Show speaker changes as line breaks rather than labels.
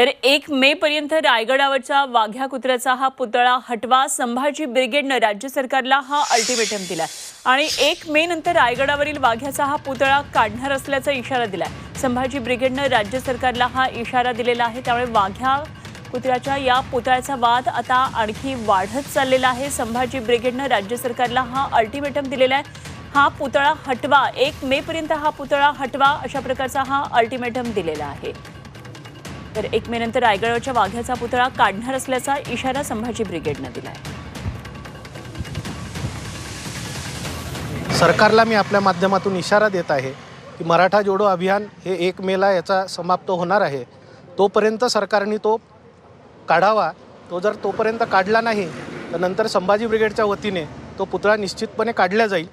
तर 1 मे पर्यंत रायगडावरच्या वाघ्या कुत्र्याचा हा पुतळा हटवा, संभाजी ब्रिगेडनं राज्य सरकारला हा अल्टिमेटम दिलाय आणि 1 मे नंतर रायगडावरील वाघ्याचा हा पुतळा काढणार असल्याचा इशारा दिलाय। संभाजी ब्रिगेडनं राज्य सरकारला हा इशारा दिलेला आहे, त्यामुळे वाघ्या कुत्र्याच्या या पुतळ्याचा वाद आता आणखी वाढत चाललेला आहे। संभाजी ब्रिगेडनं राज्य सरकारला हा अल्टिमेटम दिलेला आहे, हा पुतळा हटवा, 1 मे पर्यंत हा पुतळा हटवा अशा प्रकारचा हा अल्टिमेटम दिलेला आहे। तर 1 मे नंतर रायगडावरच्या वाघ्याचा पुतळा काढणार असल्याचा इशारा संभाजी ब्रिगेडनं दिलाय।
सरकारला मी आपल्या माध्यमातून इशारा देत आहे की मराठा जोडो अभियान हे 1 मेला याचा समाप्त होणार आहे, तोपर्यंत सरकारने तो काढावा। तो जर तोपर्यंत काढला नाही तर नंतर संभाजी ब्रिगेडच्या वतीने तो पुतळा निश्चितपणे काढला जाईल।